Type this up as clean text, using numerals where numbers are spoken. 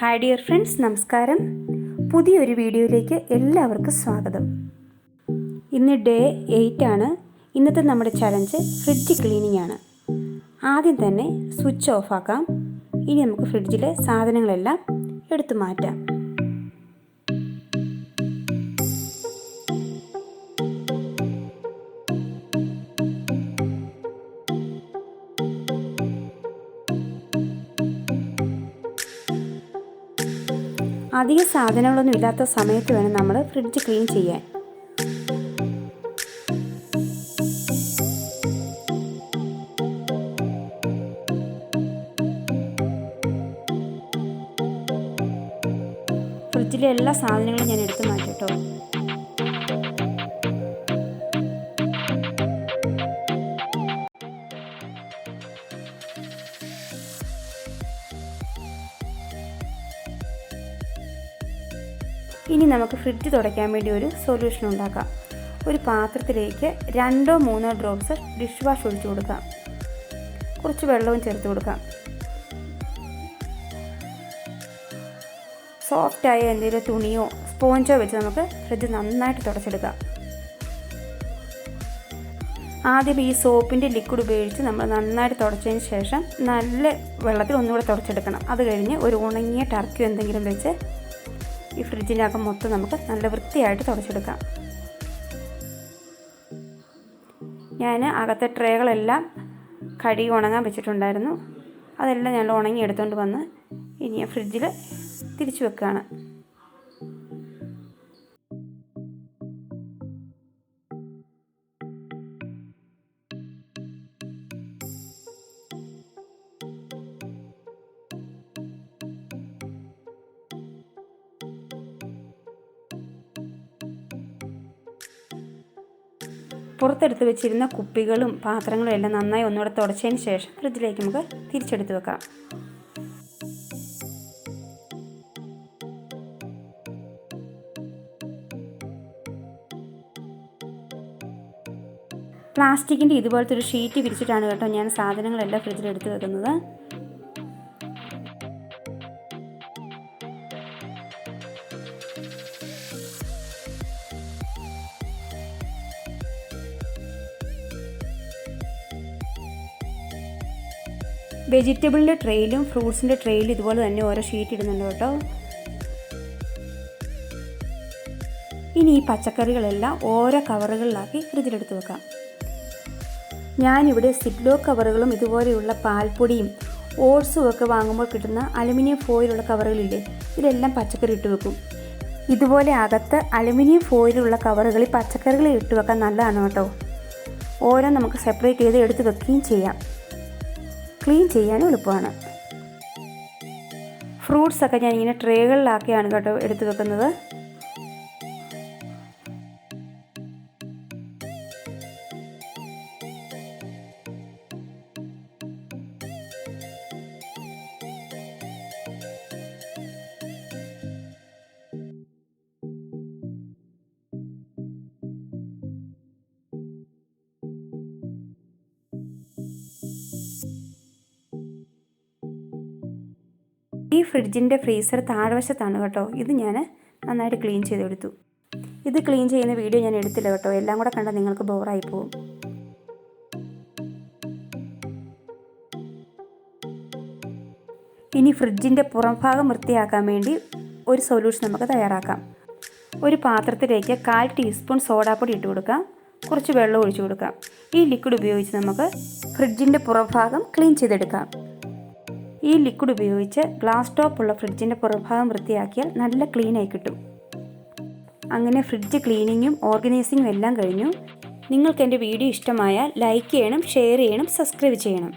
Hi dear friends, നമസ്കാരം. പുതിയൊരു വീഡിയോയിലേക്ക് എല്ലാവർക്കും സ്വാഗതം. ഇന്ന് ഡേ 8 ആണ്. ഇന്നത്തെ നമ്മുടെ ചലഞ്ച് ഫ്രിഡ്ജ് ക്ലീനിങ് ആണ്. ആദ്യം തന്നെ സ്വിച്ച് ഓഫ് ആക്കാം. ഇനി നമുക്ക് ഫ്രിഡ്ജിലെ സാധനങ്ങളെല്ലാം എടുത്തു മാറ്റാം. അധിക സാധനങ്ങളൊന്നും ഇല്ലാത്ത സമയത്ത് വേണം നമ്മൾ ഫ്രിഡ്ജ് ക്ലീൻ ചെയ്യാൻ. ഫ്രിഡ്ജിലെ എല്ലാ സാധനങ്ങളും ഞാൻ എടുത്ത് മാറ്റിട്ടോ. ഇനി നമുക്ക് ഫ്രിഡ്ജ് തുടയ്ക്കാൻ വേണ്ടി ഒരു സൊല്യൂഷൻ ഉണ്ടാക്കാം. ഒരു പാത്രത്തിലേക്ക് 2-3 ഡ്രോപ്സ് ഡിഷ് വാഷ് ഒഴിച്ചു കൊടുക്കാം. കുറച്ച് വെള്ളവും ചേർത്ത് കൊടുക്കാം. സോഫ്റ്റായ എന്തെങ്കിലും തുണിയോ സ്പോഞ്ചോ വെച്ച് നമുക്ക് ഫ്രിഡ്ജ് നന്നായിട്ട് തുടച്ചെടുക്കാം. ആദ്യം ഈ സോപ്പിൻ്റെ ലിക്വിഡ് ഉപയോഗിച്ച് നമ്മൾ നന്നായിട്ട് തുടച്ചതിന് ശേഷം നല്ല വെള്ളത്തിൽ ഒന്നുകൂടെ തുടച്ചെടുക്കണം. അത് കഴിഞ്ഞ് ഒരു ഉണങ്ങിയ ടർക്കിയോ എന്തെങ്കിലും വെച്ച് ഈ ഫ്രിഡ്ജിൻ്റെ അകം മൊത്തം നമുക്ക് നല്ല വൃത്തിയായിട്ട് തുടച്ചെടുക്കാം. ഞാൻ അകത്തെ ട്രേകളെല്ലാം കഴുകി ഉണങ്ങാൻ വെച്ചിട്ടുണ്ടായിരുന്നു. അതെല്ലാം ഞാൻ ഉണങ്ങി എടുത്തുകൊണ്ട് വന്ന് ഇനി ഫ്രിഡ്ജിൽ തിരിച്ചു വെക്കുകയാണ്. പുറത്തെടുത്ത് വെച്ചിരുന്ന കുപ്പികളും പാത്രങ്ങളും എല്ലാം നന്നായി ഒന്നുകൂടെ തുടച്ചതിന് ശേഷം ഫ്രിഡ്ജിലേക്ക് നമുക്ക് തിരിച്ചെടുത്ത് വെക്കാം. പ്ലാസ്റ്റിക്കിൻ്റെ ഇതുപോലത്തെ ഒരു ഷീറ്റ് വിരിച്ചിട്ടാണ് കേട്ടോ ഞാൻ സാധനങ്ങളെല്ലാം ഫ്രിഡ്ജിലെടുത്ത് വെക്കുന്നത്. വെജിറ്റബിളിൻ്റെ ട്രെയിലും ഫ്രൂട്ട്സിൻ്റെ ട്രെയിലും ഇതുപോലെ തന്നെ ഓരോ ഷീറ്റ് ഇടുന്നുണ്ട് കേട്ടോ. ഇനി ഈ പച്ചക്കറികളെല്ലാം ഓരോ കവറുകളിലാക്കി ഫ്രിഡ്ജിലെടുത്ത് വെക്കാം. ഞാനിവിടെ സിപ്ലോ കവറുകളും ഇതുപോലെയുള്ള പാൽപ്പൊടിയും ഓട്സും ഒക്കെ വാങ്ങുമ്പോൾ കിട്ടുന്ന അലുമിനിയം ഫോയിലുള്ള കവറുകളില്ലേ, ഇതിലെല്ലാം പച്ചക്കറി ഇട്ട് വെക്കും. ഇതുപോലെ അകത്ത് അലുമിനിയം ഫോയിലുള്ള കവറുകളിൽ പച്ചക്കറികൾ ഇട്ട് വെക്കാൻ നല്ലതാണ് കേട്ടോ. ഓരോ നമുക്ക് സെപ്പറേറ്റ് ചെയ്ത് എടുത്ത് വെക്കുകയും ചെയ്യാം. ക്ലീൻ ചെയ്യാനും എളുപ്പമാണ്. ഫ്രൂട്ട്സൊക്കെ ഞാനിങ്ങനെ ട്രേകളിലാക്കിയാണ് കേട്ടോ എടുത്ത് വെക്കുന്നത്. ഈ ഫ്രിഡ്ജിൻ്റെ ഫ്രീസർ താഴ്വശത്താണ് കേട്ടോ. ഇത് ഞാൻ നന്നായിട്ട് ക്ലീൻ ചെയ്തെടുത്തു. ഇത് ക്ലീൻ ചെയ്യുന്ന വീഡിയോ ഞാൻ എടുത്തില്ല കേട്ടോ. എല്ലാം കൂടെ കണ്ടാൽ നിങ്ങൾക്ക് ബോറായി പോകും. ഇനി ഫ്രിഡ്ജിൻ്റെ പുറം ഭാഗം വൃത്തിയാക്കാൻ വേണ്ടി ഒരു സൊല്യൂഷൻ നമുക്ക് തയ്യാറാക്കാം. ഒരു പാത്രത്തിലേക്ക് 1/4 ടീസ്പൂൺ സോഡാപ്പൊടി ഇട്ട് കൊടുക്കാം. കുറച്ച് വെള്ളം ഒഴിച്ചു കൊടുക്കാം. ഈ ലിക്വിഡ് ഉപയോഗിച്ച് നമുക്ക് ഫ്രിഡ്ജിൻ്റെ പുറം ഭാഗം ക്ലീൻ ചെയ്തെടുക്കാം. ഈ ലിക്വിഡ് ഉപയോഗിച്ച് ഗ്ലാസ് ടോപ്പുള്ള ഫ്രിഡ്ജിൻ്റെ പുറഭാഗം വൃത്തിയാക്കിയാൽ നല്ല ക്ലീനായി കിട്ടും. അങ്ങനെ ഫ്രിഡ്ജ് ക്ലീനിങ്ങും ഓർഗനൈസിങ്ങും എല്ലാം കഴിഞ്ഞു. നിങ്ങൾക്ക് എൻ്റെ വീഡിയോ ഇഷ്ടമായാൽ ലൈക്ക് ചെയ്യണം, ഷെയർ ചെയ്യണം, സബ്സ്ക്രൈബ് ചെയ്യണം.